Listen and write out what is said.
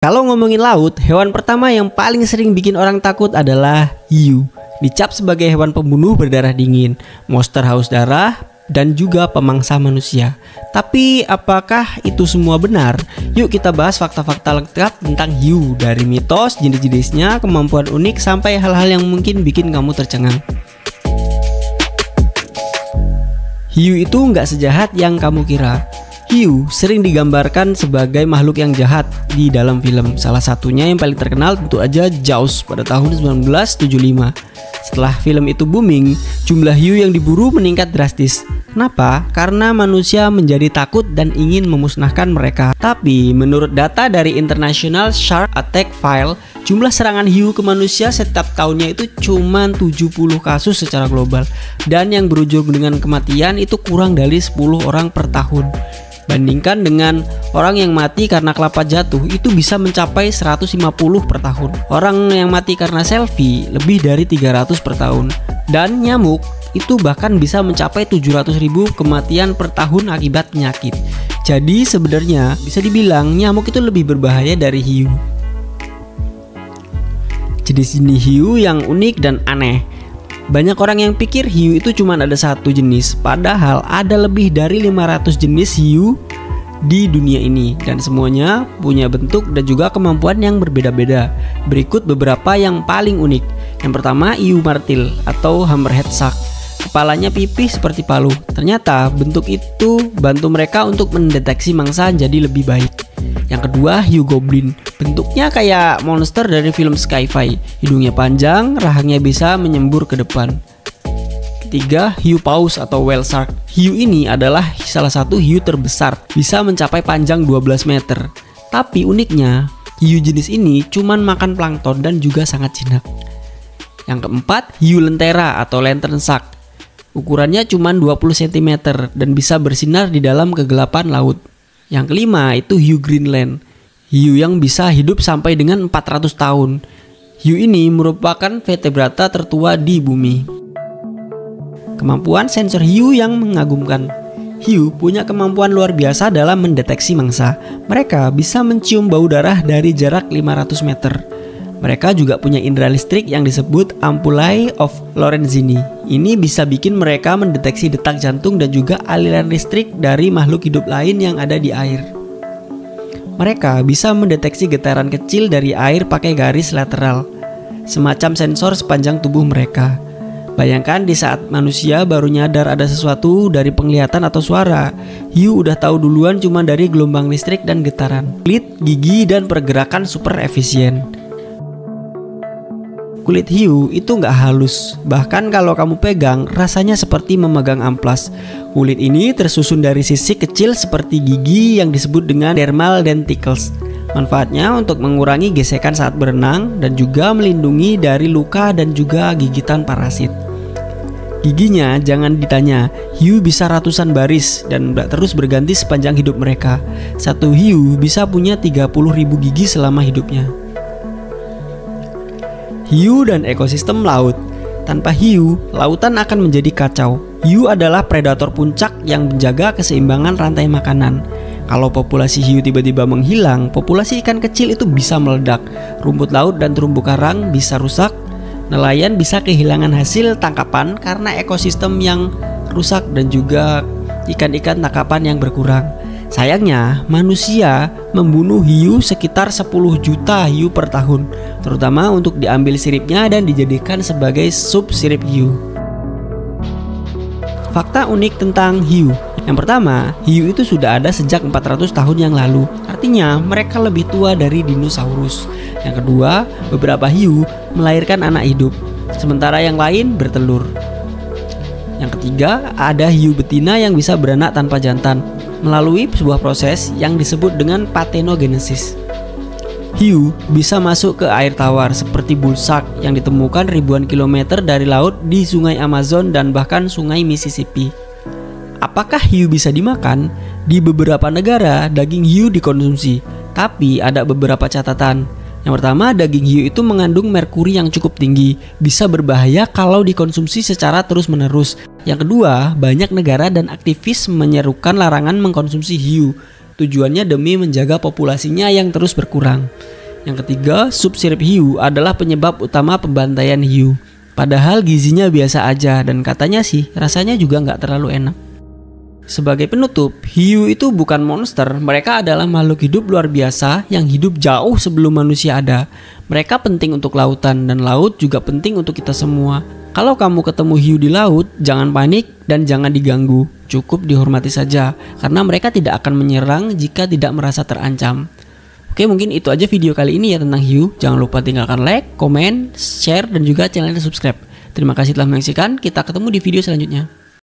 Kalau ngomongin laut, hewan pertama yang paling sering bikin orang takut adalah hiu. Dicap sebagai hewan pembunuh berdarah dingin, monster haus darah, dan juga pemangsa manusia. Tapi apakah itu semua benar? Yuk kita bahas fakta-fakta lengkap tentang hiu, dari mitos, jenis-jenisnya, kemampuan unik, sampai hal-hal yang mungkin bikin kamu tercengang. Hiu itu nggak sejahat yang kamu kira. Hiu sering digambarkan sebagai makhluk yang jahat di dalam film. Salah satunya yang paling terkenal tentu aja Jaws pada tahun 1975. Setelah film itu booming, jumlah hiu yang diburu meningkat drastis. Kenapa? Karena manusia menjadi takut dan ingin memusnahkan mereka. Tapi menurut data dari International Shark Attack File, jumlah serangan hiu ke manusia setiap tahunnya itu cuma 70 kasus secara global. Dan yang berujung dengan kematian itu kurang dari 10 orang per tahun. Bandingkan dengan orang yang mati karena kelapa jatuh itu bisa mencapai 150 per tahun. Orang yang mati karena selfie lebih dari 300 per tahun. Dan nyamuk itu bahkan bisa mencapai 700.000 kematian per tahun akibat penyakit. Jadi sebenarnya bisa dibilang nyamuk itu lebih berbahaya dari hiu. Jenis-jenis hiu yang unik dan aneh. Banyak orang yang pikir hiu itu cuma ada satu jenis, padahal ada lebih dari 500 jenis hiu di dunia ini, dan semuanya punya bentuk dan juga kemampuan yang berbeda-beda. Berikut beberapa yang paling unik. Yang pertama, hiu martil atau hammerhead shark. Kepalanya pipih seperti palu. Ternyata bentuk itu bantu mereka untuk mendeteksi mangsa jadi lebih baik. Yang kedua, hiu goblin. Bentuknya kayak monster dari film sci-fi. Hidungnya panjang, rahangnya bisa menyembur ke depan. Ketiga, hiu paus atau whale shark. Hiu ini adalah salah satu hiu terbesar, bisa mencapai panjang 12 meter. Tapi uniknya, hiu jenis ini cuman makan plankton dan juga sangat jinak. Yang keempat, hiu lentera atau lantern shark. Ukurannya cuma 20 cm dan bisa bersinar di dalam kegelapan laut. Yang kelima itu hiu Greenland. Hiu yang bisa hidup sampai dengan 400 tahun. Hiu ini merupakan vertebrata tertua di bumi. Kemampuan sensor hiu yang mengagumkan. Hiu punya kemampuan luar biasa dalam mendeteksi mangsa. Mereka bisa mencium bau darah dari jarak 500 meter. Mereka juga punya indera listrik yang disebut ampullae of Lorenzini. Ini bisa bikin mereka mendeteksi detak jantung dan juga aliran listrik dari makhluk hidup lain yang ada di air. Mereka bisa mendeteksi getaran kecil dari air pakai garis lateral, semacam sensor sepanjang tubuh mereka. Bayangkan di saat manusia baru nyadar ada sesuatu dari penglihatan atau suara, hiu udah tahu duluan cuma dari gelombang listrik dan getaran. Kulit, gigi, dan pergerakan super efisien. Kulit hiu itu nggak halus, bahkan kalau kamu pegang rasanya seperti memegang amplas. Kulit ini tersusun dari sisik kecil seperti gigi yang disebut dengan dermal denticles. Manfaatnya untuk mengurangi gesekan saat berenang dan juga melindungi dari luka dan juga gigitan parasit. Giginya jangan ditanya, hiu bisa ratusan baris dan terus berganti sepanjang hidup mereka. Satu hiu bisa punya 30.000 gigi selama hidupnya. Hiu dan ekosistem laut. Tanpa hiu, lautan akan menjadi kacau. Hiu adalah predator puncak yang menjaga keseimbangan rantai makanan. Kalau populasi hiu tiba-tiba menghilang, populasi ikan kecil itu bisa meledak. Rumput laut dan terumbu karang bisa rusak. Nelayan bisa kehilangan hasil tangkapan karena ekosistem yang rusak dan juga ikan-ikan tangkapan yang berkurang. Sayangnya, manusia membunuh hiu sekitar 10 juta hiu per tahun, terutama untuk diambil siripnya dan dijadikan sebagai sup sirip hiu. Fakta unik tentang hiu. Yang pertama, hiu itu sudah ada sejak 400 tahun yang lalu. Artinya, mereka lebih tua dari dinosaurus. Yang kedua, beberapa hiu melahirkan anak hidup, sementara yang lain bertelur. Yang ketiga, ada hiu betina yang bisa beranak tanpa jantan melalui sebuah proses yang disebut dengan parthenogenesis. Hiu bisa masuk ke air tawar seperti bull shark yang ditemukan ribuan kilometer dari laut di sungai Amazon dan bahkan sungai Mississippi. Apakah hiu bisa dimakan? Di beberapa negara daging hiu dikonsumsi, tapi ada beberapa catatan. Yang pertama, daging hiu itu mengandung merkuri yang cukup tinggi, bisa berbahaya kalau dikonsumsi secara terus-menerus. Yang kedua, banyak negara dan aktivis menyerukan larangan mengkonsumsi hiu. Tujuannya demi menjaga populasinya yang terus berkurang. Yang ketiga, sup sirip hiu adalah penyebab utama pembantaian hiu. Padahal gizinya biasa aja dan katanya sih rasanya juga nggak terlalu enak. Sebagai penutup, hiu itu bukan monster. Mereka adalah makhluk hidup luar biasa yang hidup jauh sebelum manusia ada. Mereka penting untuk lautan dan laut juga penting untuk kita semua. Kalau kamu ketemu hiu di laut, jangan panik dan jangan diganggu. Cukup dihormati saja, karena mereka tidak akan menyerang jika tidak merasa terancam. Oke, mungkin itu aja video kali ini ya tentang hiu. Jangan lupa tinggalkan like, komen, share, dan juga channelnya subscribe. Terima kasih telah menyaksikan. Kita ketemu di video selanjutnya.